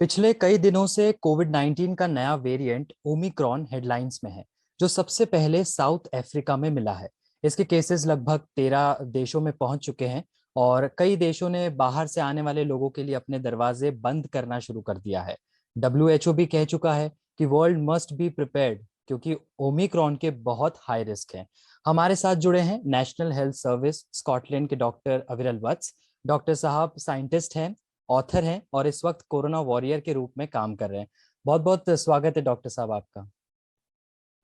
पिछले कई दिनों से कोविड 19 का नया वेरिएंट ओमिक्रॉन हेडलाइंस में है, जो सबसे पहले साउथ अफ्रीका में मिला है। इसके केसेस लगभग 13 देशों में पहुंच चुके हैं और कई देशों ने बाहर से आने वाले लोगों के लिए अपने दरवाजे बंद करना शुरू कर दिया है। डब्ल्यूएचओ भी कह चुका है कि वर्ल्ड मस्ट बी प्रिपेयर्ड, क्योंकि ओमिक्रॉन के बहुत हाई रिस्क हैं। हमारे साथ जुड़े हैं नेशनल हेल्थ सर्विस स्कॉटलैंड के डॉक्टर अविरल वत्स। डॉक्टर साहब साइंटिस्ट हैं, ऑथर हैं और इस वक्त कोरोना वॉरियर के रूप में काम कर रहे हैं। बहुत बहुत स्वागत है डॉक्टर साहब आपका।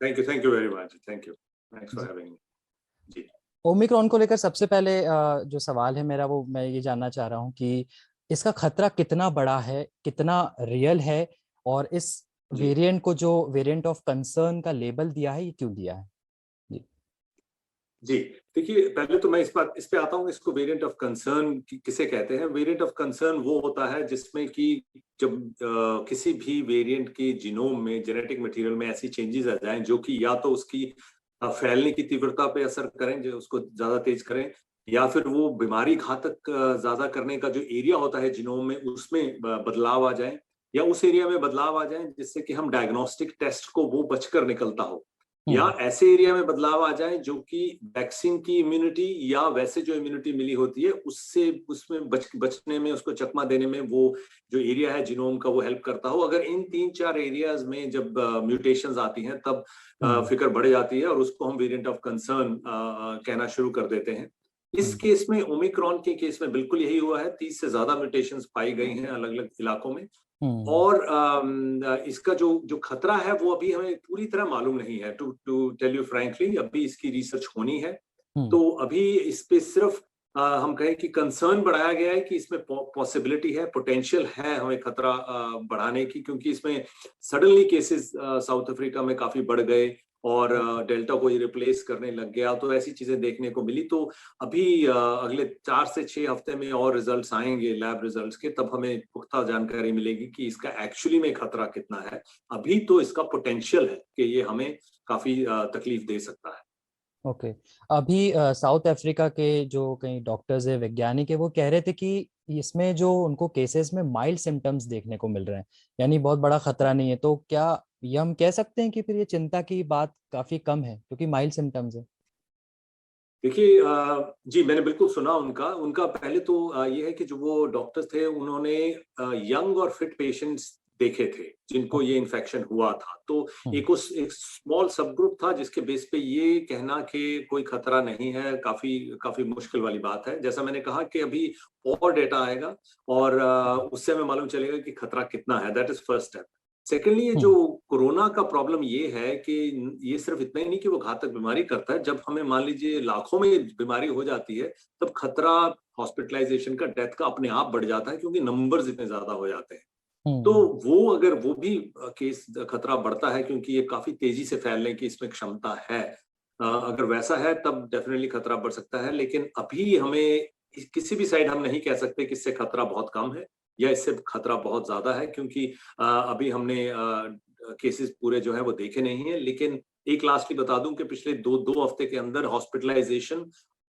Thank you very much. Thank you, thanks for जी, हैविंग मी। जी ओमिक्रॉन को लेकर सबसे पहले जो सवाल है मेरा, वो मैं ये जानना चाह रहा हूँ कि इसका खतरा कितना बड़ा है, कितना रियल है, और इस जी वेरिएंट को जो वेरिएंट ऑफ कंसर्न का लेबल दिया है, ये क्यों दिया है? जी। जी देखिए, पहले तो मैं इस पे आता हूँ। इसको वेरिएंट ऑफ कंसर्न किसे कहते हैं? वेरिएंट ऑफ कंसर्न वो होता है जिसमें कि जब किसी भी वेरिएंट के जीनोम में, जेनेटिक मटेरियल में ऐसी चेंजेस आ जाएं जो कि या तो उसकी फैलने की तीव्रता पे असर करें, जो उसको ज्यादा तेज करें, या फिर वो बीमारी घातक ज्यादा करने का जो एरिया होता है जीनोम में, उसमें बदलाव आ जाए, या उस एरिया में बदलाव आ जाए जिससे कि हम डायग्नोस्टिक टेस्ट को वो बचकर निकलता हो, या हम्म। ऐसे एरिया में बदलाव आ जाए जो कि वैक्सीन की इम्यूनिटी या वैसे जो इम्यूनिटी मिली होती है उससे, उसमें बचने में, उसको चकमा देने में वो जो एरिया है जीनोम का वो हेल्प करता हो। अगर इन 3-4 एरियाज में जब म्यूटेशंस आती हैं तब हम्म। फिक्र बढ़ जाती है और उसको हम वेरिएंट ऑफ कंसर्न कहना शुरू कर देते हैं। इस हम्म। केस में, ओमिक्रॉन के केस में बिल्कुल यही हुआ है। 30 से ज्यादा म्यूटेशंस पाई गई हैं अलग अलग इलाकों में। हम्म। और इसका जो जो खतरा है वो अभी हमें पूरी तरह मालूम नहीं है। To to tell you frankly, अभी इसकी रिसर्च होनी है। हम्म। तो अभी इस पे सिर्फ हम कहें कि कंसर्न बढ़ाया गया है कि इसमें पॉसिबिलिटी है, पोटेंशियल है हमें खतरा बढ़ाने की, क्योंकि इसमें सडनली केसेस साउथ अफ्रीका में काफी बढ़ गए और डेल्टा को ही रिप्लेस करने लग गया, तो ऐसी चीजें देखने को मिली। तो अभी अगले 4 से 6 हफ्ते में और रिजल्ट्स आएंगे लैब रिजल्ट्स के, तब हमें पुख्ता जानकारी मिलेगी कि इसका एक्चुअली में खतरा कितना है। अभी तो इसका पोटेंशियल है कि ये हमें काफी तकलीफ दे सकता है। ओके। अभी साउथ अफ्रीका के जो कई डॉक्टर्स है, वैज्ञानिक है, वो कह रहे थे कि इसमें जो उनको केसेस में माइल्ड सिम्टम्स देखने को मिल रहे हैं, यानी बहुत बड़ा खतरा नहीं है। तो क्या ये हम कह सकते हैं कि फिर ये चिंता की बात काफी कम है, क्योंकि माइल्ड सिम्टम्स है? देखिए, जी मैंने बिल्कुल सुना उनका उनका पहले तो ये है कि जो वो डॉक्टर्स थे उन्होंने यंग और फिट पेशेंट्स देखे थे जिनको ओके। ये इन्फेक्शन हुआ था। तो हम्म। एक स्मॉल सब ग्रुप था जिसके बेस पे ये कहना कि कोई खतरा नहीं है, काफी काफी मुश्किल वाली बात है। जैसा मैंने कहा कि अभी और डेटा आएगा और उससे हमें मालूम चलेगा कि खतरा कितना है। That is first step. Secondly, ये जो हम्म। कोरोना का प्रॉब्लम ये है कि ये सिर्फ इतना ही नहीं कि वो घातक बीमारी करता है। जब हमें मान लीजिए लाखों में बीमारी हो जाती है, तब खतरा हॉस्पिटलाइजेशन का, डेथ का अपने आप बढ़ जाता है, क्योंकि नंबर्स इतने ज्यादा हो जाते हैं। तो हम्म। वो अगर वो भी केस खतरा बढ़ता है, क्योंकि ये काफी तेजी से फैलने की इसमें क्षमता है। अगर वैसा है तब डेफिनेटली खतरा बढ़ सकता है। लेकिन अभी हमें किसी भी साइड हम नहीं कह सकते कि इससे खतरा बहुत कम है या इससे खतरा बहुत ज्यादा है, क्योंकि अभी हमने केसेस पूरे जो है वो देखे नहीं है। लेकिन एक लास्टली बता दूं कि पिछले दो दो हफ्ते के अंदर हॉस्पिटलाइजेशन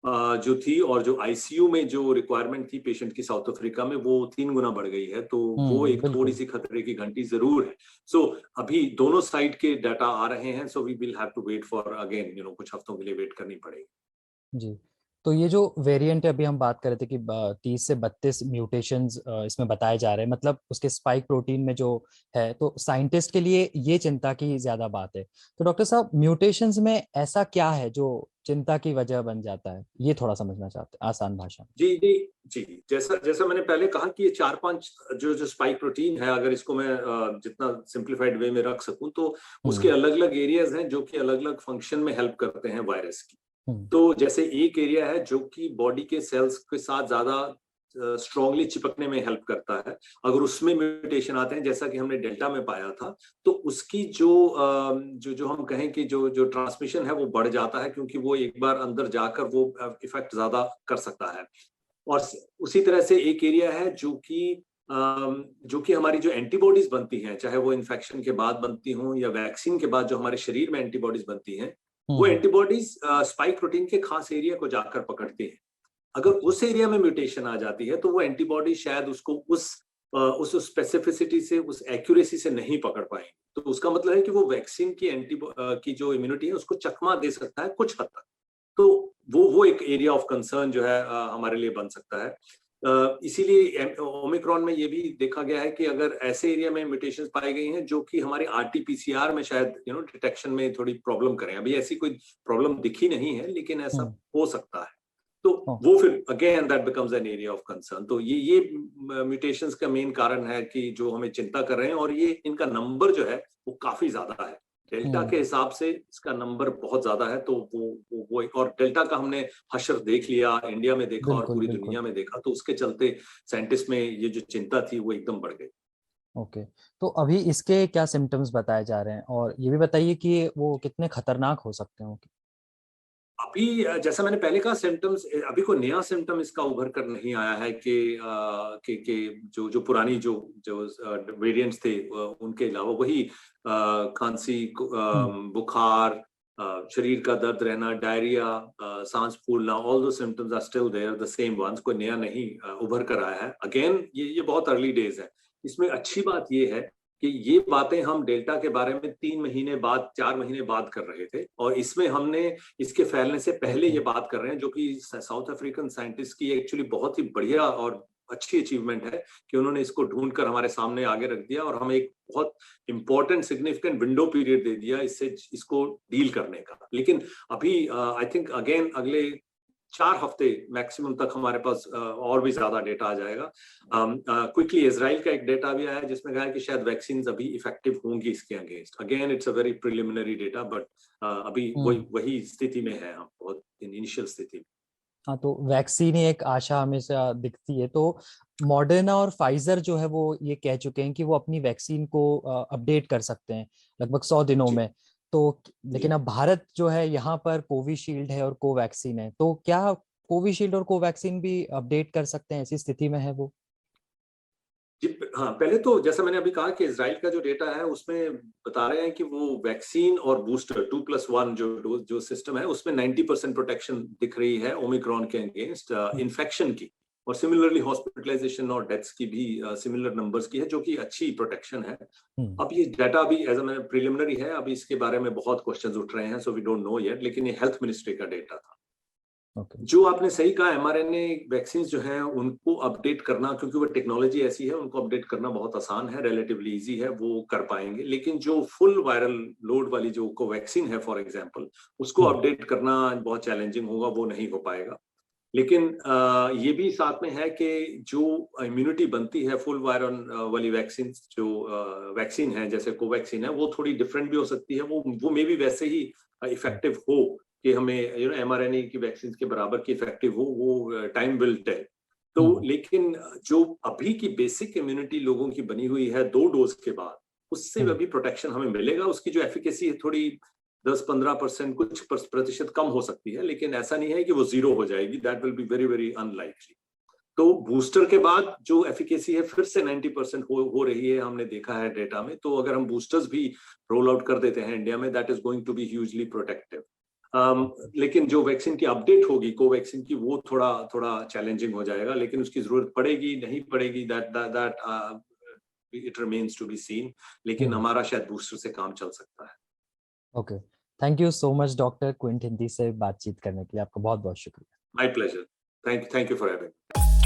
जो थी और जो आईसीयू में जो रिक्वायरमेंट थी पेशेंट की साउथ अफ्रीका में, वो 3 गुना बढ़ गई है। तो वो एक थोड़ी बिल्कुल। सी खतरे की घंटी जरूर है। सो अभी दोनों साइड के डाटा आ रहे हैं। So we will have to wait for again, कुछ हफ्तों के लिए वेट करनी पड़ेगी। जी। तो ये जो वेरिएंट है, अभी हम बात कर रहे थे कि 30 से 32 म्यूटेशंस इसमें बताए जा रहे हैं, मतलब उसके स्पाइक प्रोटीन में जो है, तो साइंटिस्ट के लिए ये चिंता की ज्यादा बात है। तो डॉक्टर साहब, म्यूटेशंस में ऐसा क्या है जो चिंता की वजह बन जाता है? ये थोड़ा समझना चाहते हैं आसान भाषा में। जी जी जी, जैसा जैसा मैंने पहले कहा कि ये 4-5 जो जो स्पाइक प्रोटीन है, अगर इसको मैं जितना सिंप्लीफाइड वे में रख सकूं, तो उसके हम्म। अलग अलग एरियाज हैं जो कि अलग अलग फंक्शन में हेल्प करते हैं वायरस की। हम्म। तो जैसे एक एरिया है जो कि बॉडी के सेल्स के साथ ज्यादा स्ट्रांगली चिपकने में हेल्प करता है। अगर उसमें म्यूटेशन आते हैं, जैसा कि हमने डेल्टा में पाया था, तो उसकी जो जो जो हम कहें कि जो जो ट्रांसमिशन है वो बढ़ जाता है, क्योंकि वो एक बार अंदर जाकर वो इफेक्ट ज्यादा कर सकता है। और उसी तरह से एक एरिया है जो कि हमारी जो एंटीबॉडीज बनती हैं, चाहे वो इन्फेक्शन के बाद बनती हों या वैक्सीन के बाद जो हमारे शरीर में एंटीबॉडीज बनती हैं, वो हम्म। एंटीबॉडीज स्पाइक प्रोटीन के खास एरिया को जाकर पकड़ती हैं। अगर अच्छा। उस एरिया में म्यूटेशन आ जाती है तो वो एंटीबॉडी शायद उसको उस उस स्पेसिफिसिटी से, उस एक्यूरेसी से नहीं पकड़ पाएंगे। तो उसका मतलब है कि वो वैक्सीन की की जो इम्यूनिटी है उसको चकमा दे सकता है कुछ हद तक। तो वो एक एरिया ऑफ कंसर्न जो है हमारे लिए बन सकता है। इसीलिए ओमिक्रॉन में ये भी देखा गया है कि अगर ऐसे एरिया में म्यूटेशंस पाई गई हैं जो कि हमारे आरटी-पीसीआर में शायद डिटेक्शन में थोड़ी प्रॉब्लम करें। अभी ऐसी कोई प्रॉब्लम दिखी नहीं है, लेकिन ऐसा हो सकता है। तो वो फिर again that becomes an area of concern. तो ये म्यूटेशंस का मेन कारण है कि जो हमें चिंता कर रहे हैं, और ये इनका नंबर जो है वो काफी ज्यादा है। डेल्टा के हिसाब से इसका नंबर बहुत ज्यादा है। तो वो और डेल्टा का हमने हशर देख लिया, इंडिया में देखा और बिल्कुल पूरी बिल्कुल। दुनिया में देखा, तो उसके चलते साइंटिस्ट में ये जो चिंता थी वो एकदम बढ़ गई। ओके, तो अभी इसके क्या सिम्टम्स बताए जा रहे हैं, और ये भी बताइए कि वो कितने खतरनाक हो सकते हैं? अभी जैसा मैंने पहले कहा, सिम्टम्स अभी कोई नया सिम्टम इसका उभर कर नहीं आया है कि जो पुरानी जो जो वेरिएंट्स थे उनके अलावा वही खांसी, बुखार, शरीर का दर्द रहना, डायरिया, सांस फूलना, all those symptoms are still there, the same ones. कोई नया नहीं उभर कर आया है। अगेन ये बहुत अर्ली डेज है। इसमें अच्छी बात ये है कि ये बातें हम डेल्टा के बारे में 3 महीने बाद, 4 महीने बाद कर रहे थे, और इसमें हमने इसके फैलने से पहले ये बात कर रहे हैं, जो कि साउथ अफ्रीकन साइंटिस्ट की एक्चुअली बहुत ही बढ़िया और अच्छी अचीवमेंट है कि उन्होंने इसको ढूंढ कर हमारे सामने आगे रख दिया और हमें एक बहुत इंपॉर्टेंट सिग्निफिकेंट विंडो पीरियड दे दिया इसको डील करने का। लेकिन अभी आई थिंक अगेन अगले 4 हफ्ते मैक्सिमम तक हमारे पास और भी ज्यादा डेटा आ जाएगा। क्विकली इजराइल का एक डेटा भी आया जिसमें कहा है कि शायद वैक्सीन अभी इफेक्टिव होंगी इसके against. Again it's a very preliminary data, but अभी वही स्थिति में है हम, बहुत इनिशियल स्थिति में। हाँ, तो वैक्सीन ही एक आशा हमेशा दिखती है। तो मॉडर्ना और फाइजर जो है वो ये कह चुके हैं कि वो अपनी वैक्सीन को अपडेट कर सकते हैं लगभग 100 दिनों में। तो लेकिन अब भारत जो है, यहाँ पर कोविशील्ड है और कोवैक्सीन है, तो क्या कोविशील्ड और कोवैक्सीन भी अपडेट कर सकते हैं? ऐसी स्थिति में है वो? जी हाँ, पहले तो जैसा मैंने अभी कहा कि इजराइल का जो डेटा है उसमें बता रहे हैं कि वो वैक्सीन और बूस्टर 2+1 जो सिस्टम है उसमें 90% प्रोटेक्शन दिख रही है ओमिक्रॉन के अगेंस्ट इन्फेक्शन की, और सिमिलरली हॉस्पिटलाइजेशन और डेथ्स की भी सिमिलर नंबर्स की है, जो कि अच्छी प्रोटेक्शन है। अब ये डाटा अभी एज ए प्रिलिमिनरी है, अभी इसके बारे में बहुत क्वेश्चंस उठ रहे हैं, so we don't know yet, लेकिन ये हेल्थ मिनिस्ट्री का डेटा था। जो आपने सही कहा, एमआरएनए वैक्सीन जो है उनको अपडेट करना, क्योंकि वो टेक्नोलॉजी ऐसी है, उनको अपडेट करना बहुत आसान है, रिलेटिवली इजी है, वो कर पाएंगे। लेकिन जो फुल वायरल लोड वाली जो कोवैक्सीन है फॉर एग्जांपल, उसको अपडेट करना बहुत चैलेंजिंग होगा, वो नहीं हो पाएगा। लेकिन ये भी साथ में है कि जो इम्यूनिटी बनती है फुल वायरल वाली वैक्सीन, जो वैक्सीन है जैसे कोवैक्सीन है, वो थोड़ी डिफरेंट भी हो सकती है। वो मे भी वैसे ही इफेक्टिव हो कि हमें एमआरएनए की वैक्सीन के बराबर की इफेक्टिव हो, वो टाइम विल टेल। तो लेकिन जो अभी की बेसिक इम्यूनिटी लोगों की बनी हुई है 2 डोज के बाद, उससे अभी प्रोटेक्शन हमें मिलेगा। उसकी जो एफिकेसी है थोड़ी 10-15% कुछ प्रतिशत कम हो सकती है, लेकिन ऐसा नहीं है कि वो जीरो हो जाएगी। That will be very very unlikely. तो बूस्टर के बाद जो एफिकेसी है फिर से 90% हो रही है, हमने देखा है डेटा में। तो अगर हम बूस्टर्स भी रोल आउट कर देते हैं इंडिया में, that is going to be hugely protective. लेकिन जो वैक्सीन की अपडेट होगी कोवैक्सीन की, वो थोड़ा थोड़ा चैलेंजिंग हो जाएगा, लेकिन उसकी जरूरत पड़ेगी नहीं पड़ेगी, that it remains to be seen. लेकिन हमारा शायद बूस्टर से काम चल सकता है। Okay, thank you so much doctor Quint Hindi से बातचीत करने के लिए। आपका बहुत बहुत शुक्रिया। My pleasure. Thank you for having.